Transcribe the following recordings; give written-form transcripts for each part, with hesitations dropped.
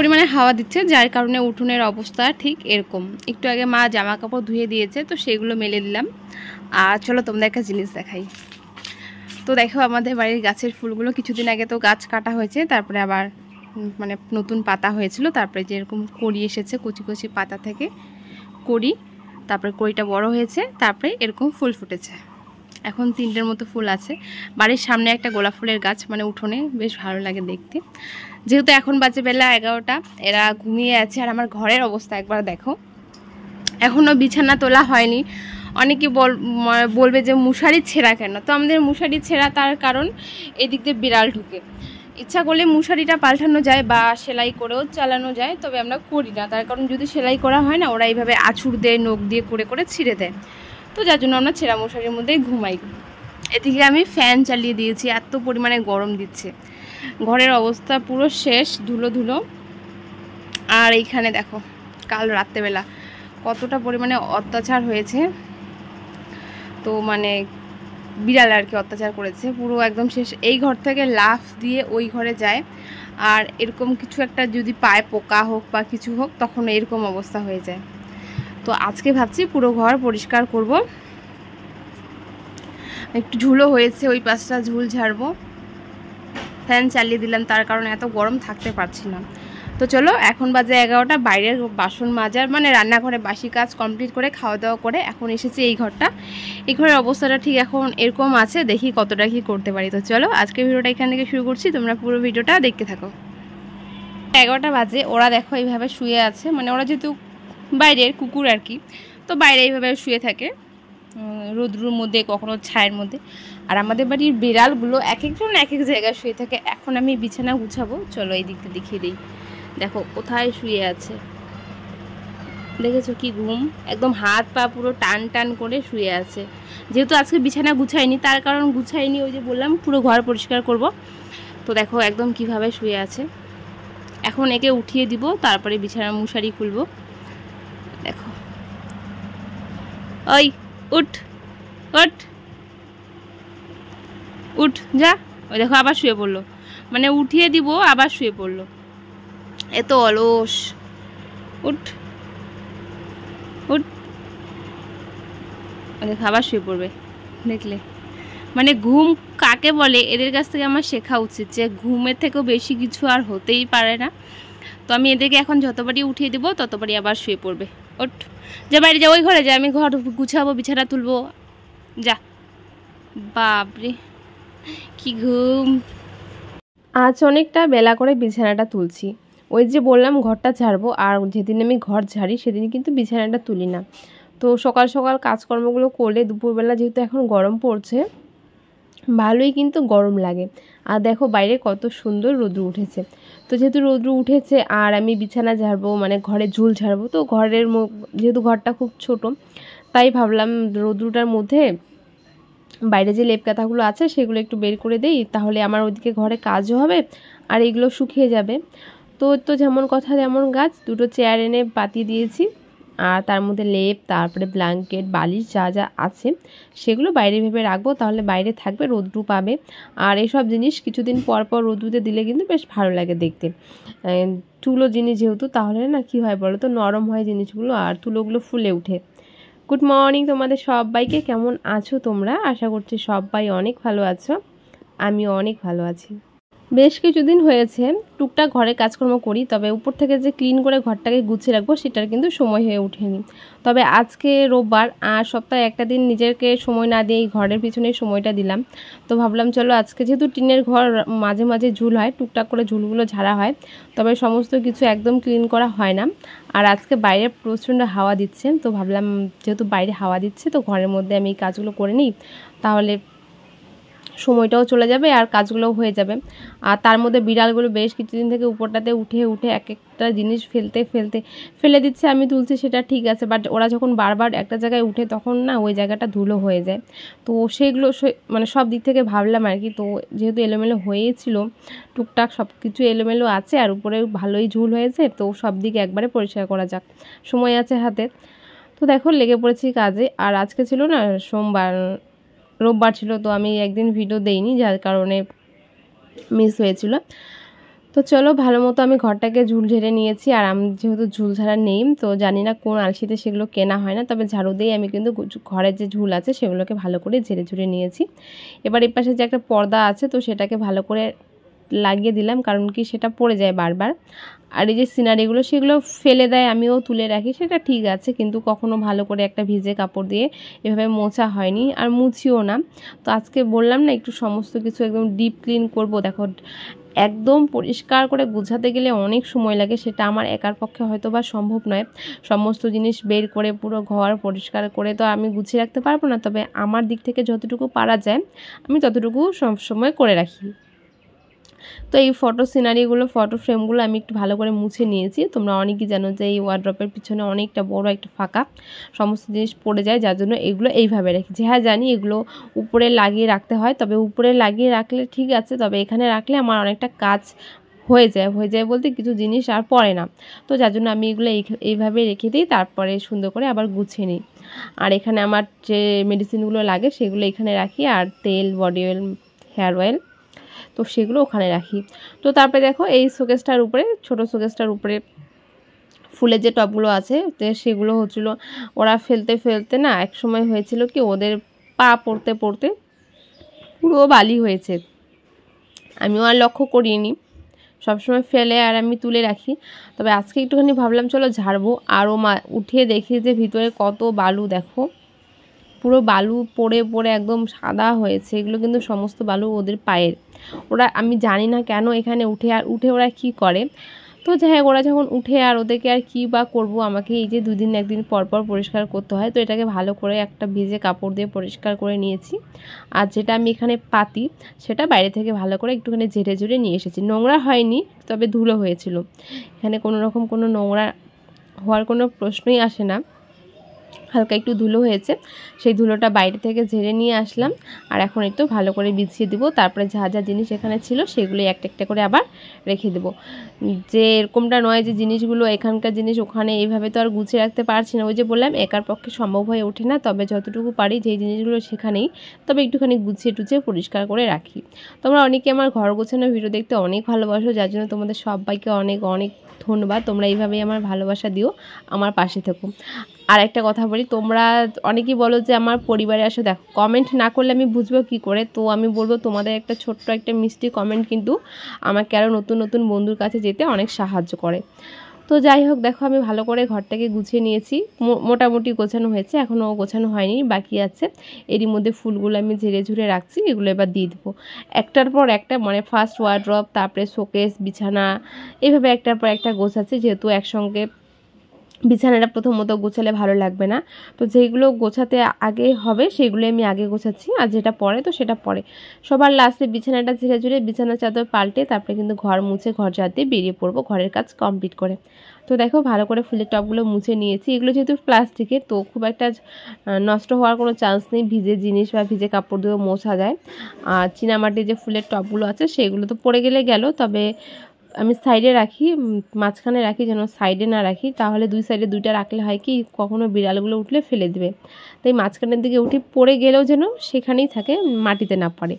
পরিমাণে হাওয়া দিচ্ছে, যার কারণে উঠোনের অবস্থা ঠিক এরকম। একটু আগে মা জামা কাপড় ধুয়ে দিয়েছে, তো সেগুলো মেলে দিলাম। আর চলো তোমাদের একটা জিনিস দেখাই। তো দেখো আমাদের বাড়ির গাছের ফুলগুলো কিছুদিন আগে তো গাছ কাটা হয়েছে, তারপরে আবার মানে নতুন পাতা হয়েছিল, তারপরে যেরকম কড়ি এসেছে কচি কচি পাতা থেকে কড়ি, তারপরে কড়িটা বড় হয়েছে, তারপরে এরকম ফুল ফুটেছে। এখন 3টের মতো ফুল আছে। বাড়ির সামনে একটা গোলাপ ফুলের গাছ, মানে উঠোনে বেশ ভালো লাগে দেখতে। যেহেতু এখন বাজে বেলা 11টা, এরা ঘুমিয়ে আছে। আর আমার ঘরের অবস্থা একবার দেখো, এখনও বিছানা তোলা হয়নি। অনেকে বলবে যে মশারি ছেঁড়া কেন, তো আমাদের মশারি ছেঁড়া তার কারণ এদিক দিয়ে বিড়াল ঢুকে। ইচ্ছা করলে মশারিটা পাল্টানো যায় বা সেলাই করেও চালানো যায়, তবে আমরা করি না। তার কারণ যদি সেলাই করা হয় না, ওরা এইভাবে আঁচড় দেয়, নখ দিয়ে করে করে ছিঁড়ে দেয়। তো যার জন্য আমরা ছেঁড়া মশারির মধ্যেই ঘুমাই। এদিকে আমি ফ্যান চালিয়ে দিয়েছি, এত পরিমাণে গরম দিচ্ছে। ঘরের অবস্থা পুরো শেষ, ধুলো ধুলো। আর এইখানে দেখো কাল রাত্রেবেলা কতটা পরিমাণে অত্যাচার হয়েছে। তো মানে বিড়াল আর কি অত্যাচার করেছে, পুরো একদম শেষ। এই ঘর থেকে লাফ দিয়ে ওই ঘরে যায়, আর এরকম কিছু একটা যদি পায়, পোকা হোক বা কিছু হোক, তখন এরকম অবস্থা হয়ে যায়। তো আজকে ভাবছি পুরো ঘর পরিষ্কার করব। একটু ঝুলও হয়েছে, ওই পাশটা ঝুল ঝাড়বো। ফ্যান চালিয়ে দিলাম, তার কারণে এত গরম থাকতে পারছি না। তো চলো, এখন বাজে 11টা। বাইরের বাসন মাজার মানে রান্নাঘরে বাসি কাজ কমপ্লিট করে খাওয়া দাওয়া করে এখন এসেছি এই ঘরটা। এই ঘরের অবস্থাটা ঠিক এখন এরকম আছে, দেখি কতটা কি করতে পারি। তো চলো আজকের ভিডিওটা এখান থেকে শুরু করছি, তোমরা পুরো ভিডিওটা দেখতে থাকো। 11টা বাজে, ওরা দেখো এইভাবে শুয়ে আছে। মানে ওরা যেহেতু বাইরের কুকুর আর কি, তো বাইরে এইভাবে শুয়ে থাকে রোদ্রুর মধ্যে, কখনো ছায়ের মধ্যে। আর আমাদের বাড়ির বিড়ালগুলো এক একজন এক এক জায়গায় শুয়ে থাকে। এখন আমি বিছানা গুছাবো, চলো এই দিকটা দেখিয়ে দিই। দেখো কোথায় শুয়ে আছে, দেখেছো কি ঘুম, একদম হাত পা পুরো টান টান করে শুয়ে আছে। যেহেতু আজকে বিছানা গুছাইনি, তার কারণ গুছাইনি, ওই যে বললাম পুরো ঘর পরিষ্কার করব। তো দেখো একদম কিভাবে শুয়ে আছে। এখন একে উঠিয়ে দিব, তারপরে বিছানার মশারি খুলবো। দেখো, ওই উঠ উঠ উঠ যা। ওই দেখো আবার শুয়ে পড়লো, মানে উঠিয়ে দিব আবার শুয়ে পড়লো, এত অলস। উঠ উঠ, দেখো আবার শুয়ে পড়বে। দেখলে মানে ঘুম কাকে বলে, এদের কাছ থেকে আমার শেখা উচিত যে ঘুমের থেকেও বেশি কিছু আর হতেই পারে না। তো আমি এদেরকে এখন যতবারই উঠিয়ে দেবো ততবারই আবার শুয়ে পড়বে। ওঠ যা, বাইরে যা, ওই ঘরে যা, আমি ঘর গুছাবো, বিছানা তুলবো, যা। বাপরে কি ঘুম। আজ অনেকটা বেলা করে বিছানাটা তুলছি। ওই যে বললাম ঘরটা ঝাড়বো, আর যেদিন আমি ঘর ঝাড়ি সেদিন কিন্তু বিছানাটা তুলি না। তো সকাল সকাল কাজকর্মগুলো করলে দুপুরবেলা যেহেতু এখন গরম পড়ছে, ভালোই কিন্তু গরম লাগে। আর দেখো বাইরে কত সুন্দর রোদ্রু উঠেছে। তো যেহেতু রোদ্রু উঠেছে আর আমি বিছানা ঝাড়বো, মানে ঘরে ঝুল ঝাড়বো, তো ঘরের যেহেতু ঘরটা খুব ছোট, তাই ভাবলাম রোদ্রুটার মধ্যে বাইরে যে লেপ কাঁথাগুলো আছে সেগুলো একটু বের করে দেই, তাহলে আমার ওইদিকে ঘরে কাজও হবে আর এগুলো শুকিয়ে যাবে। তো যেমন কথা তেমন গাছ, দুটো চেয়ার এনে পাতিয়ে দিয়েছি, আর তার মধ্যে লেপ, তারপরে ব্ল্যাঙ্কেট, বালিশ যা যা আছে সেগুলো বাইরে ভেবে রাখবো, তাহলে বাইরে থাকবে, রোদ্রু পাবে। আর এসব জিনিস কিছুদিন পর পর রোদ্রুতে দিলে কিন্তু বেশ ভালো লাগে দেখতে। তুলো জিনিস যেহেতু, তাহলে না কি হয় বলো তো, নরম হয় জিনিসগুলো আর তুলোগুলো ফুলে উঠে। গুড মর্নিং তোমাদের সবাইকে, কেমন আছো তোমরা? আশা করছি সবাই অনেক ভালো আছো, আমিও অনেক ভালো আছি। বেশ কিছুদিন হয়েছে টুকটাক ঘরে কাজকর্ম করি, তবে উপর থেকে যে ক্লিন করে ঘরটাকে গুছিয়ে রাখবো সেটার কিন্তু সময় হয়ে ওঠেনি। তবে আজকে রোববার, আর সপ্তাহে একটা দিন নিজেকে সময় না দিয়ে এই ঘরের পিছনে সময়টা দিলাম। তো ভাবলাম চলো আজকে, যেহেতু টিনের ঘর মাঝে মাঝে ঝুল হয়, টুকটাক করে ঝুলগুলো ঝাড়া হয়, তবে সমস্ত কিছু একদম ক্লিন করা হয় না। আর আজকে বাইরে প্রচণ্ড হাওয়া দিচ্ছে, তো ভাবলাম যেহেতু বাইরে হাওয়া দিচ্ছে তো ঘরের মধ্যে আমি এই কাজগুলো করে নিই, তাহলে সময়টাও চলে যাবে আর কাজগুলোও হয়ে যাবে। আর তার মধ্যে বিড়ালগুলো বেশ কিছুদিন থেকে উপরটাতে উঠে উঠে এক একটা জিনিস ফেলে দিচ্ছে, আমি তুলছি, সেটা ঠিক আছে, বাট ওরা যখন বারবার একটা জায়গায় উঠে তখন না ওই জায়গাটা ধুলো হয়ে যায়। তো সেগুলো মানে সব দিক থেকে ভাবলাম আর কি। তো যেহেতু এলোমেলো হয়েছিল, টুকটাক সব কিছু এলোমেলো আছে আর উপরে ভালোই ঝুল হয়েছে, তো সব দিকে একবারে পরিষ্কার করা যাক, সময় আছে হাতে। তো দেখো লেগে পড়েছি কাজে। আর আজকে ছিল না রোববার ছিল, তো আমি একদিন ভিডিও দেইনি, যার কারণে মিস হয়েছিল। তো চলো ভালো মতো আমি ঘরটাকে ঝুল ঝেড়ে নিয়েছি। আর আমি যেহেতু ঝুল ঝাড়া নেই, তো জানি না কোন আলসিতে সেগুলো কেনা হয় না, তবে ঝাড়ু দিয়েই আমি কিন্তু ঘরের যে ঝুল আছে সেগুলোকে ভালো করে ঝেড়ে ঝুড়ে নিয়েছি। এবার এই পাশে যে একটা পর্দা আছে, তো সেটাকে ভালো করে লাগিয়ে দিলাম, কারণ কি সেটা পড়ে যায় বারবার। আর এই যে সিনারিগুলো সেগুলো ফেলে দেয়, আমিও তুলে রাখি, সেটা ঠিক আছে, কিন্তু কখনো ভালো করে একটা ভিজে কাপড় দিয়ে এভাবে মোছা হয়নি, আর মুছিও না। তো আজকে বললাম না একটু সমস্ত কিছু একদম ডিপ ক্লিন করব। দেখো একদম পরিষ্কার করে গুছাতে গেলে অনেক সময় লাগে, সেটা আমার একার পক্ষে হয়তো বা সম্ভব নয়। সমস্ত জিনিস বের করে পুরো ঘর পরিষ্কার করে তো আমি গুছিয়ে রাখতে পারবো না, তবে আমার দিক থেকে যতটুকু পারা যায় আমি ততটুকু সবসময় করে রাখি। তো এই ফটো সিনারিগুলো, ফটো ফ্রেমগুলো আমি একটু ভালো করে মুছে নিয়েছি। তোমরা অনেকেই জানো যে এই ওয়ার্ড্রপের পিছনে অনেকটা বড় একটা ফাঁকা, সমস্ত জিনিস পড়ে যায়, যার জন্য এগুলো এইভাবে রেখেছি। হ্যাঁ জানি এগুলো উপরে লাগিয়ে রাখতে হয়, তবে উপরে লাগিয়ে রাখলে ঠিক আছে, তবে এখানে রাখলে আমার অনেকটা কাজ হয়ে যায় বলতে কিছু জিনিস আর পড়ে না। তো যার জন্য আমি এগুলো এইভাবে রেখে দিই, তারপরে সুন্দর করে আবার গুছিয়ে নিই। আর এখানে আমার যে মেডিসিনগুলো লাগে সেগুলো এখানে রাখি, আর তেল, বডি অয়েল, হেয়ার অয়েল, তো সেগুলো ওখানে রাখি। তো তারপরে দেখো এই শোকেসটার উপরে, ছোটো শোকেসটার উপরে ফুলের যে টবগুলো আছে, তো সেগুলো হচ্ছিলো ওরা ফেলতে ফেলতে না, এক সময় হয়েছিল কি ওদের পা পড়তে পড়তে পুরো বালি হয়েছে। আমিও আর লক্ষ্য করিনি, সবসময় ফেলে আর আমি তুলে রাখি। তবে আজকে একটুখানি ভাবলাম চলো ঝাড়বো, আরও উঠিয়ে দেখি যে ভিতরে কত বালু, দেখো পুরো বালু পড়ে পড়ে একদম সাদা হয়েছে। এগুলো কিন্তু সমস্ত বালু ওদের পায়ের। ওরা, আমি জানি না কেন এখানে উঠে ওরা কি করে। তো যাই হোক, ওরা যখন উঠে আর ওদেরকে আর কী বা করবো, আমাকে এই যে 2 দিন 1 দিন পর পর পরিষ্কার করতে হয়। তো এটাকে ভালো করে একটা ভিজে কাপড় দিয়ে পরিষ্কার করে নিয়েছি। আর যেটা আমি এখানে পাতি, সেটা বাইরে থেকে ভালো করে একটুখানি ঝেড়ে ঝুড়ে নিয়ে এসেছি। নোংরা হয়নি, তবে ধুলো হয়েছিল। এখানে কোনো রকম কোনো নোংরা হওয়ার কোনো প্রশ্নই আসে না, হালকা একটু ধুলো হয়েছে, সেই ধুলোটা বাইরে থেকে ঝেড়ে নিয়ে আসলাম। আর এখন একটু ভালো করে বিছিয়ে দেবো। তারপরে যা যা জিনিস এখানে ছিল সেগুলোই একটা একটা করে আবার রেখে দেবো। যে এরকমটা নয় যে জিনিসগুলো এখানকার জিনিস ওখানে, এইভাবে তো আর গুছিয়ে রাখতে পারছি না। ওই যে বললাম একার পক্ষে সম্ভব হয়ে ওঠে না, তবে যতটুকু পারি যেই জিনিসগুলো সেখানেই, তবে একটুখানি গুছিয়ে টুছিয়ে পরিষ্কার করে রাখি। তোমরা অনেকে আমার ঘর গোছানো ভিডিও দেখতে অনেক ভালোবাসো, যার জন্য তোমাদের সবাইকে অনেক অনেক ধন্যবাদ। তোমরা এইভাবেই আমার ভালোবাসা দিও, আমার পাশে থেকো। আর একটা কথা বলি, তোমরা অনেকেই বলো যে আমার পরিবারে আসো, দেখো কমেন্ট না করলে আমি বুঝবো কী করে। তো আমি বলবো তোমাদের একটা ছোট্ট একটা মিষ্টি কমেন্ট কিন্তু আমাকে আরও নতুন নতুন বন্ধুর কাছে যেতে অনেক সাহায্য করে। তো যাই হোক, দেখো আমি ভালো করে ঘরটাকে গুছিয়ে নিয়েছি, মোটামুটি গোছানো হয়েছে, এখনও গোছানো হয়নি, বাকি আছে। এরই মধ্যে ফুলগুলো আমি ঝেড়ে ঝুড়ে রাখছি, এগুলো এবার দিয়ে দেবো একটার পর একটা, মানে ফার্স্ট ওয়ার্ড্রপ, তারপরে শোকেস, বিছানা, এভাবে একটার পর একটা গোছাচ্ছে, যেহেতু একসঙ্গে বিছানাটা প্রথমত গোছালে ভালো লাগবে না। তো যেইগুলো গোছাতে আগে হবে সেগুলো আমি আগে গোছাচ্ছি, আর যেটা পরে তো সেটা পরে। সবার লাস্টে বিছানাটা ঝেড়ে ঝুড়ে বিছানার চাদর পাল্টে তারপরে কিন্তু ঘর মুছে ঘর ঝাড় দিয়ে বেরিয়ে পড়বো ঘরের কাজ কমপ্লিট করে। তো দেখো ভালো করে ফুলের টবগুলো মুছে নিয়েছি। এগুলো যেহেতু প্লাস্টিকের, তো খুব একটা নষ্ট হওয়ার কোনো চান্স নেই, ভিজে জিনিস বা ভিজে কাপড় দিয়েও মোছা যায়। আর চীনামাটির যে ফুলের টবগুলো আছে সেগুলো তো পড়ে গেলে গেল, তবে আমি সাইডে রাখি, মাঝখানে রাখি, যেন সাইডে না রাখি, তাহলে দুই সাইডে দুইটা রাখলে হয় কি কখনো বিড়ালগুলো উঠলে ফেলে দেবে। তাই মাঝখানের দিকে উঠে পড়ে গেলেও যেন সেখানেই থাকে, মাটিতে না পড়ে।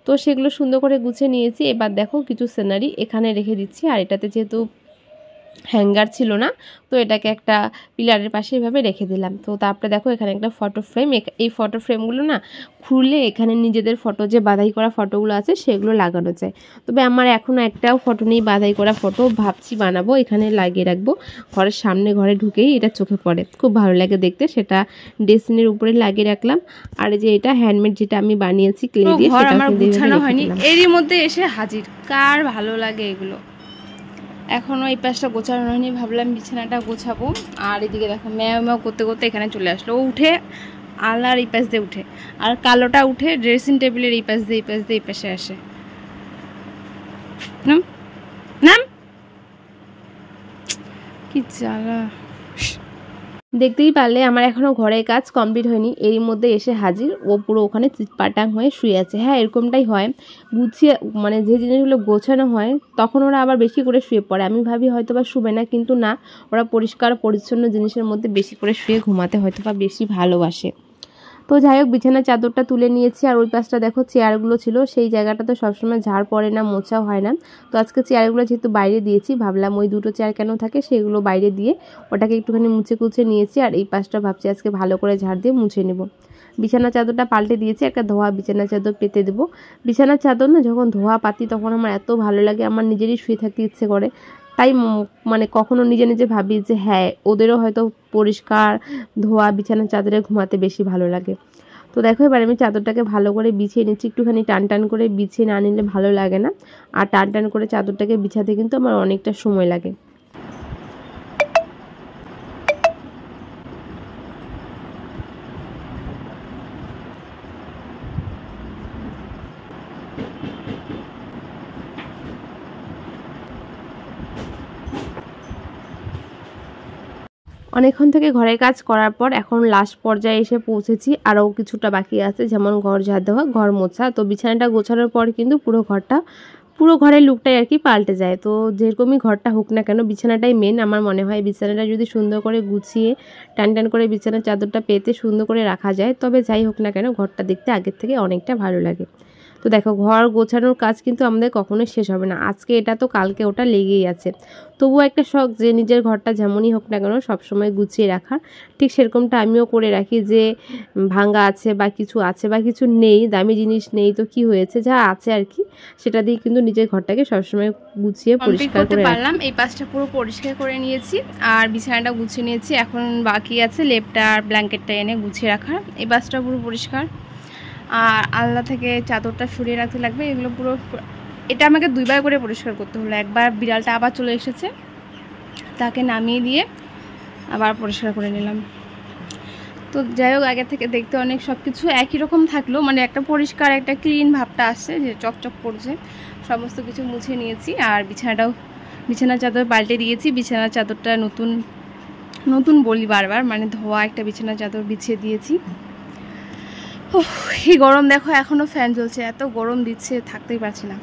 তো সেগুলো সুন্দর করে গুছিয়ে নিয়েছি। এবার দেখো কিছু সিনারি এখানে রেখে দিচ্ছি, আর এটাতে যেহেতু হ্যাঙ্গার ছিল না, তো এটাকে একটা পিলারের পাশে এভাবে রেখে দিলাম। তো তারপরে দেখো এখানে একটা ফটো ফ্রেম, এই ফটো ফ্রেমগুলো না খুলে এখানে নিজেদের ফটো, যে বাঁধাই করা ফটোগুলো আছে সেগুলো লাগানো যায়। তবে আমার এখনও একটাও ফটো নেই বাঁধাই করা ফটো, ভাবছি বানাবো, এখানে লাগিয়ে রাখবো ঘরের সামনে, ঘরে ঢুকেই এটা চোখে পড়ে, খুব ভালো লাগে দেখতে, সেটা ড্রেসিংয়ের উপরে লাগিয়ে রাখলাম। আর এই যে এটা হ্যান্ডমেড, যেটা আমি বানিয়েছি ক্লে দিয়ে, সেটা আমার গুছানো হয়নি, এরই মধ্যে এসে হাজির। কার ভালো লাগে এগুলো। এখনও এই পাশটা গোছানো হয়নি, ভাবলাম বিছানাটা গোছাবো। আর এদিকে দেখো ম্যাও ম্যাও করতে করতে এখানে চলে আসলো। ও উঠে আলনার এই পাশ দিয়ে উঠে, আর কালোটা উঠে ড্রেসিং টেবিলের এই পাশ দিয়ে এই পাশে আসে। নাম নাম কি জ্বালা। দেখতেই পারলে আমার এখনও ঘরের কাজ কমপ্লিট হয়নি, এরই মধ্যে এসে হাজির। ও পুরো ওখানে চিৎপাটাং হয়ে শুয়ে আছে। হ্যাঁ এরকমটাই হয়, গুছিয়ে মানে যে জিনিসগুলো গোছানো হয় তখন ওরা আবার বেশি করে শুয়ে পড়ে। আমি ভাবি হয়তো বা শুবে না, কিন্তু না, ওরা পরিষ্কার পরিচ্ছন্ন জিনিসের মধ্যে বেশি করে শুয়ে ঘুমাতে হয়তো বা বেশি ভালোবাসে। তো যাই হোক বিছানার চাদরটা তুলে নিয়েছি, আর ওই পাশটা দেখো চেয়ারগুলো ছিল, সেই জায়গাটা তো সবসময় ঝাড় পড়ে না, মোছাও হয় না। তো আজকে চেয়ারগুলো যেহেতু বাইরে দিয়েছি, ভাবলাম ওই দুটো চেয়ার কেন থাকে সেগুলো বাইরে দিয়ে ওটাকে একটুখানি মুছে কুছে নিয়েছি, আর এই পাশটা ভাবছি আজকে ভালো করে ঝাড় দিয়ে মুছে নেব। বিছানার চাদরটা পাল্টে দিয়েছি, একটা ধোয়া বিছানার চাদর পেতে দেবো। বিছানার চাদর না যখন ধোয়া পাতি তখন আমার এত ভালো লাগে, আমার নিজেরই শুয়ে থাকতে ইচ্ছে করে। তাই মানে কখনো নিজে নিজে ভাবি যে হ্যাঁ ওদেরও হয়তো পরিষ্কার ধোয়া বিছানার চাদরে ঘুমাতে বেশি ভালো লাগে। তো দেখো এবার আমি চাদরটাকে ভালো করে বিছিয়ে নিচ্ছি, একটুখানি টান টান করে বিছিয়ে না নিলে ভালো লাগে না, আর টান টান করে চাদরটাকে বিছাতে কিন্তু আমার অনেকটা সময় লাগে। অনেকক্ষণ থেকে ঘরের কাজ করার পর এখন লাস্ট পর্যায়ে এসে পৌঁছেছি, আরও কিছুটা বাকি আছে, যেমন ঘর ঝাড় দেওয়া, ঘর মোছা। তো বিছানাটা গোছানোর পর কিন্তু পুরো ঘরের লুকটাই আর কি পাল্টে যায়। তো যেরকমই ঘরটা হোক না কেন বিছানাটাই মেন আমার মনে হয়। বিছানাটা যদি সুন্দর করে গুছিয়ে টান টান করে বিছানার চাদরটা পেতে সুন্দর করে রাখা যায়, তবে যাই হোক না কেন ঘরটা দেখতে আগের থেকে অনেকটা ভালো লাগে। তো দেখো ঘর গোছানোর কাজ কিন্তু আমাদের কখনোই শেষ হবে না, আজকে এটা তো কালকে ওটা লেগেই আছে। তবুও একটা শখ যে নিজের ঘরটা যেমনই হোক না কেন সবসময় গুছিয়ে রাখার। ঠিক সেরকমটা আমিও করে রাখি, যে ভাঙা আছে বা কিছু নেই, দামি জিনিস নেই তো কি হয়েছে, যা আছে আর কি সেটা দিয়ে কিন্তু নিজের ঘরটাকে সবসময় গুছিয়ে পরিষ্কার করে পারলাম। এই পাশটা পুরো পরিষ্কার করে নিয়েছি আর বিছানাটা গুছিয়ে নিয়েছি, এখন বাকি আছে লেপটা আর ব্ল্যাঙ্কেটটা এনে গুছিয়ে রাখার। এই পাশটা পুরো পরিষ্কার, আর আলনা থেকে চাদরটা সরিয়ে রাখতে লাগবে। এগুলো পুরো, এটা আমাকে দুইবার করে পরিষ্কার করতে হলো। একবার বিড়ালটা আবার চলে এসেছে, তাকে নামিয়ে দিয়ে আবার পরিষ্কার করে নিলাম। তো যাই হোক আগের থেকে দেখতে অনেক সব কিছু একই রকম থাকলো, মানে একটা পরিষ্কার একটা ক্লিন ভাবটা আসছে, যে চকচক করছে। সমস্ত কিছু মুছে নিয়েছি, আর বিছানার চাদর পাল্টে দিয়েছি। বিছানার চাদরটা নতুন বলি বারবার, মানে ধোয়া একটা বিছানার চাদর বিছিয়ে দিয়েছি। এই গরম দেখো এখনও ফ্যান চলছে, এত গরম দিচ্ছে থাকতেই পারছি না।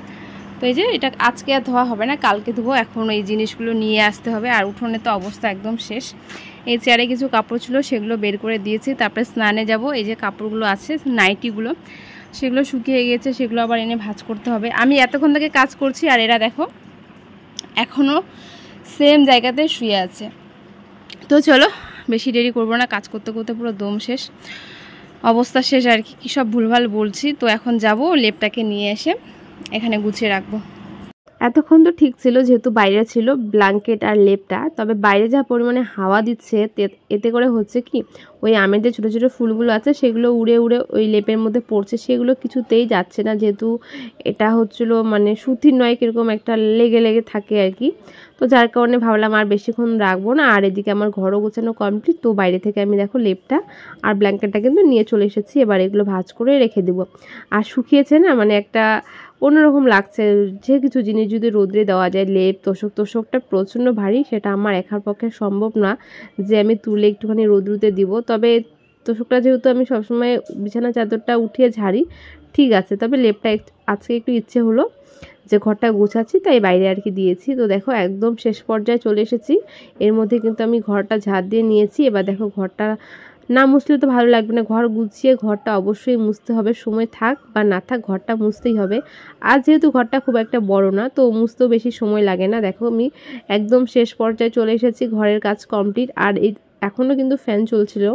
তো এই যে এটা আজকে আর ধোয়া হবে না, কালকে ধোবো। এখন এই জিনিসগুলো নিয়ে আসতে হবে, আর উঠোনে তো অবস্থা একদম শেষ। এই চেয়ারে কিছু কাপড় ছিল সেগুলো বের করে দিয়েছি, তারপরে স্নানে যাব। এই যে কাপড়গুলো আছে নাইটিগুলো, সেগুলো শুকিয়ে গিয়েছে, সেগুলো আবার এনে ভাঁজ করতে হবে। আমি এতক্ষণ থেকে কাজ করছি, আর এরা দেখো এখনও সেম জায়গাতে শুয়ে আছে। তো চলো বেশি দেরি করবো না, কাজ করতে করতে পুরো দম শেষ, অবস্থা শেষ আর কি। কী সব ভুলভাল বলছি। তো এখন যাব লেপটাকে নিয়ে এসে এখানে গুছিয়ে রাখবো। এতক্ষণ তো ঠিক ছিল যেহেতু বাইরে ছিল ব্ল্যাঙ্কেট আর লেপটা, তবে বাইরে যা পরিমাণে হাওয়া দিচ্ছে এতে করে হচ্ছে কি ওই আমের যে ছোটো ছোটো ফুলগুলো আছে সেগুলো উড়ে উড়ে ওই লেপের মধ্যে পড়ছে, সেগুলো কিছুতেই যাচ্ছে না, যেহেতু এটা হচ্ছিলো মানে সুতির নয়, কীরকম একটা লেগে লেগে থাকে আর কি। তো যার কারণে ভাবলাম আর বেশিক্ষণ রাখবো না। আর এদিকে আমার ঘরও গোছানো কমপ্লিট। তো বাইরে থেকে আমি দেখো লেপটা আর ব্ল্যাঙ্কেটটা কিন্তু নিয়ে চলে এসেছি, এবার এগুলো ভাঁজ করে রেখে দেবো। আর শুকিয়েছে না, মানে একটা অন্যরকম লাগছে। যে কিছু জিনিস যদি রোদ্রে দেওয়া যায়, লেপ তোষকটা প্রচণ্ড ভারী, সেটা আমার একার পক্ষে সম্ভব না যে আমি তুলে একটুখানি রোদ্রুতে দিব। তবে তোষকটা যেহেতু আমি সবসময় বিছানা চাদরটা উঠিয়ে ঝাড়ি ঠিক আছে, তবে লেপটা আজকে একটু ইচ্ছে হলো যে ঘরটা গোছাচ্ছি তাই বাইরে আর কি দিয়েছি। তো দেখো একদম শেষ পর্যায়ে চলে এসেছি, এর মধ্যে কিন্তু আমি ঘরটা ঝাড় দিয়ে নিয়েছি। এবার দেখো ঘরটা না মুছলে তো ভালো লাগবে না, ঘর গুছিয়ে ঘরটা অবশ্যই মুছতে হবে, সময় থাক বা না থাক ঘরটা মুছতেই হবে। আর যেহেতু ঘরটা খুব একটা বড় না, তো মুছতেও বেশি সময় লাগে না। দেখো আমি একদম শেষ পর্যায়ে চলে এসেছি, ঘরের কাজ কমপ্লিট। আর এই এখনও কিন্তু ফ্যান চলছিল,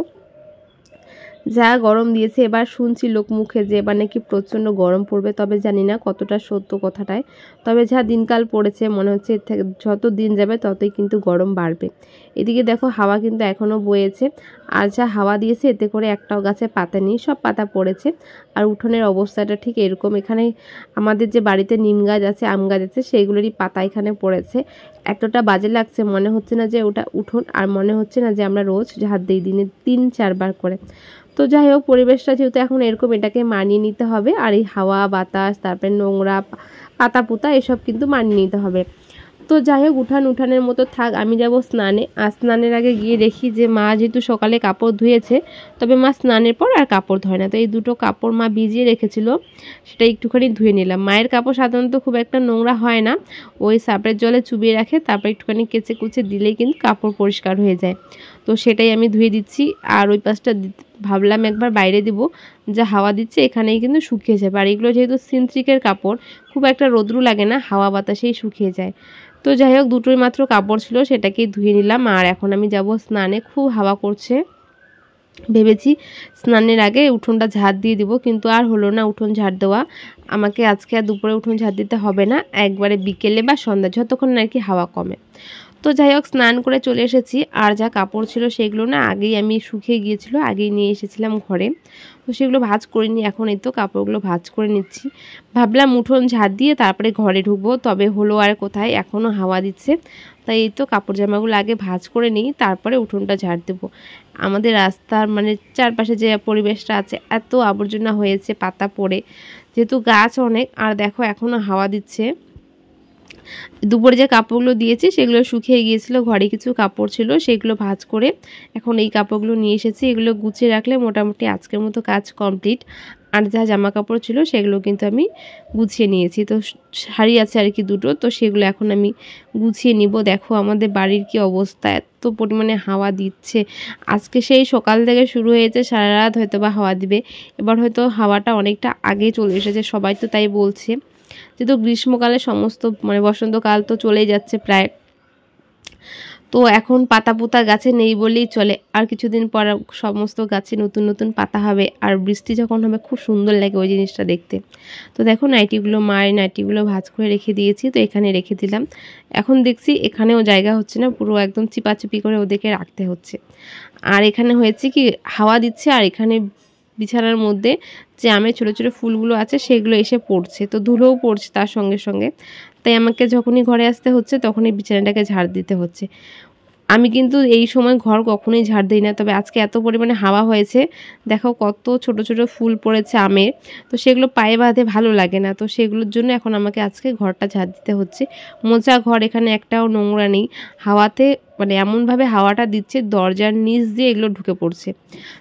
যা গরম দিয়েছে। এবার শুনছি লোক মুখে যে এবার নাকি প্রচণ্ড গরম পড়বে, তবে জানি না কতটা সত্য কথাটায়। তবে যা দিনকাল পড়েছে মনে হচ্ছে এর থেকে যত দিন যাবে ততই কিন্তু গরম বাড়বে। এদিকে দেখো হাওয়া কিন্তু এখনও বয়েছে, আর যা হাওয়া দিয়েছে এতে করে একটাও গাছে পাতা নেই, সব পাতা পড়েছে। আর উঠোনের অবস্থাটা ঠিক এরকম, এখানে আমাদের যে বাড়িতে নিম গাছ আছে, আম গাছ আছে, সেইগুলোরই পাতা এখানে পড়েছে। এতটা বাজে লাগছে, মনে হচ্ছে না যে ওটা উঠোন, আর মনে হচ্ছে না যে আমরা রোজ ঝাড় দিই দিনে 3-4 বার করে। তো যাই হোক পরিবেশটা যেহেতু এখন এরকম, এটাকে মানিয়ে নিতে হবে। আর এই হাওয়া বাতাস তারপরে নোংরা পাতা পুতা এসব কিন্তু মানিয়ে নিতে হবে। তো যাই হোক উঠানের মতো থাক, আমি যাব স্নানে। আর স্নানের আগে গিয়ে দেখি যে মা যেহেতু সকালে কাপড় ধুয়েছে, তবে মা স্নানের পর আর কাপড় ধোয় না। তো এই দুটো কাপড় মা ভিজিয়ে রেখেছিল, সেটা একটুখানি ধুয়ে নিলাম। মায়ের কাপড় সাধারণত খুব একটা নোংরা হয় না, ওই সার্ফের জলে চুবিয়ে রাখে, তারপর একটুখানি কেচে কুচে দিলেই কিন্তু কাপড় পরিষ্কার হয়ে যায়। তো তো সেটাই আমি ধুয়ে দিচ্ছি। আর ওই পাশটা ভাবলাম একবার বাইরে দিব, যা হাওয়া দিচ্ছে এখানেই কিন্তু শুকিয়ে যাবে। আর এগুলো যেহেতু সিনথেটিকের কাপড়, খুব একটা রোদ্রু লাগে না, হাওয়া বাতাসেই শুকিয়ে যায়। তো যাই হোক, দুটোই মাত্র কাপড় ছিল, সেটাকেই ধুয়ে নিলাম। আর এখন আমি যাব স্নানে। খুব হাওয়া করছে, ভেবেছি স্নানের আগে উঠোনটা ঝাড় দিয়ে দিব, কিন্তু আর হলো না উঠোন ঝাড় দেওয়া। আমাকে আজকে আর দুপুরে উঠোন ঝাড় দিতে হবে না, একবারে বিকেলে বা সন্ধ্যা, যতক্ষণ আর কি হাওয়া কমে। তো যাই হোক, স্নান করে চলে এসেছি। আর যা কাপড় ছিল সেগুলো না আগেই আমি শুকিয়ে গিয়েছিল, আগেই নিয়ে এসেছিলাম ঘরে। তো সেগুলো ভাঁজ করিনি, এখন এই তো কাপড়গুলো ভাঁজ করে নিচ্ছি। ভাবলাম উঠোন ঝাড় দিয়ে তারপরে ঘরে ঢুকবো, তবে হলো আর কোথায়, এখনও হাওয়া দিচ্ছে। তাই এই তো কাপড় জামাগুলো আগে ভাঁজ করে নিই, তারপরে উঠোনটা ঝাড় দেবো। আমাদের রাস্তার মানে চারপাশে যে পরিবেশটা আছে, এত আবর্জনা হয়েছে পাতা পড়ে, যেহেতু গাছ অনেক। আর দেখো এখনও হাওয়া দিচ্ছে। দুপুরে যে কাপড়গুলো দিয়েছি সেগুলো শুকিয়ে গিয়েছিল, ঘরে কিছু কাপড় ছিল সেগুলো ভাঁজ করে এখন এই কাপড়গুলো নিয়ে এসেছি। এগুলো গুছিয়ে রাখলে মোটামুটি আজকের মতো কাজ কমপ্লিট। আর যা জামা কাপড় ছিল সেগুলো কিন্তু আমি গুছিয়ে নিয়েছি। তো শাড়ি আছে আর কি দুটো, তো সেগুলো এখন আমি গুছিয়ে নিব। দেখো আমাদের বাড়ির কি অবস্থা, এত পরিমাণে হাওয়া দিচ্ছে। আজকে সেই সকাল থেকে শুরু হয়েছে, সারা রাত হয়তো বা হাওয়া দিবে। এবার হয়তো হাওয়াটা অনেকটা আগে চলে এসেছে, সবাই তো তাই বলছে। যেহেতু গ্রীষ্মকালে সমস্ত মানে বসন্তকাল তো চলেই যাচ্ছে প্রায়, তো এখন পাতা পোতা গাছে নেই বলেই চলে। আর কিছুদিন পর সমস্ত গাছে নতুন নতুন পাতা হবে, আর বৃষ্টি যখন হবে খুব সুন্দর লাগে ওই জিনিসটা দেখতে। তো দেখো নাইটিগুলো, মায়ের নাইটিগুলো ভাঁজ করে রেখে দিয়েছি, তো এখানে রেখে দিলাম। এখন দেখছি এখানেও জায়গা হচ্ছে না, পুরো একদম চিপাচিপি করে ওদেরকে রাখতে হচ্ছে। আর এখানে হয়েছে কি, হাওয়া দিচ্ছে আর এখানে বিছানার মধ্যে যে আমের ছোটো ছোটো ফুলগুলো আছে সেগুলো এসে পড়ছে, তো ধুলোও পড়ছে তার সঙ্গে সঙ্গে। তাই আমাকে যখনই ঘরে আসতে হচ্ছে তখনই বিছানাটাকে ঝাড় দিতে হচ্ছে। আমি কিন্তু এই সময় ঘর কখনোই ঝাড় দিই না, তবে আজকে এত পরিমাণে হাওয়া হয়েছে, দেখো কত ছোট ছোট ফুল পড়েছে আমের, তো সেগুলো পায়ে বাঁধে ভালো লাগে না। তো সেগুলোর জন্য এখন আমাকে আজকে ঘরটা ঝাড় দিতে হচ্ছে। মোছা ঘর, এখানে একটাও নোংরা নেই। হাওয়াতে মানে এমনভাবে হাওয়াটা দিচ্ছে, দরজার নিচ দিয়ে এগুলো ঢুকে পড়ছে।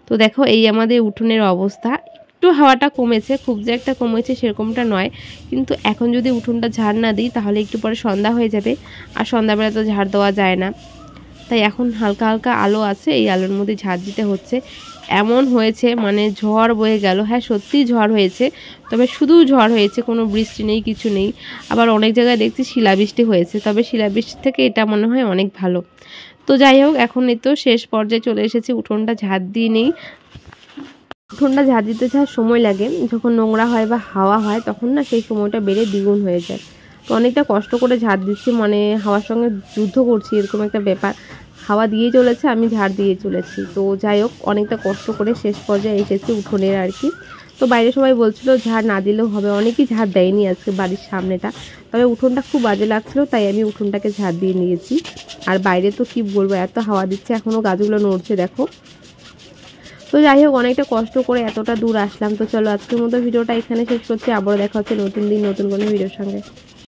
তো দেখো এই আমাদের উঠোনের অবস্থা। একটু হাওয়াটা কমেছে, খুব যে একটা কমেছে সেরকমটা নয়, কিন্তু এখন যদি উঠোনটা ঝাড় না দিই তাহলে একটু পরে সন্ধ্যা হয়ে যাবে, আর সন্ধ্যাবেলা তো ঝাড় দেওয়া যায় না। তাই এখন হালকা হালকা আলো আছে, এই আলোর মধ্যে ঝাড় দিতে হচ্ছে। এমন হয়েছে মানে ঝড় বয়ে গেল। হ্যাঁ সত্যিই ঝড় হয়েছে, তবে শুধু ঝড় হয়েছে, কোনো বৃষ্টি নেই, কিছু নেই। আবার অনেক জায়গায় দেখছি শিলাবৃষ্টি হয়েছে, তবে শিলাবৃষ্টি থেকে এটা মনে হয় অনেক ভালো। তো যাই হোক, এখন এই তো শেষ পর্যায়ে চলে এসেছি, উঠোনটা ঝাড় দিয়ে নেই। উঠোনটা ঝাড় দিতে যা সময় লাগে, যখন নোংরা হয় বা হাওয়া হয় তখন না সেই সময়টা বেড়ে দ্বিগুণ হয়ে যায়। তো অনেকটা কষ্ট করে ঝাড় দিচ্ছি, মানে হাওয়ার সঙ্গে যুদ্ধ করছি এরকম একটা ব্যাপার। হাওয়া দিয়ে চলেছে, আমি ঝাড় দিয়ে চলেছি। তো যাই হোক, অনেকটা কষ্ট করে শেষ পর্যায়ে এসেছি উঠোনের আর কি। তো বাইরে সবাই বলছিল ঝাড় না দিলেও হবে, অনেকেই ঝাড় দেয়নি আজকে বাড়ির সামনেটা, তবে উঠোনটা খুব বাজে লাগছিল তাই আমি উঠোনটাকে ঝাড় দিয়ে নিয়েছি। আর বাইরে তো কি বলবো, এত হাওয়া দিচ্ছে, এখনও গাছগুলো নড়ছে দেখো। তো যাই হোক, অনেকটা কষ্ট করে এতটা দূর আসলাম। তো চলো আজকের মতো ভিডিওটা এখানে শেষ করছি, আবারও দেখা হচ্ছে নতুন দিন নতুন কোনো ভিডিওর সঙ্গে।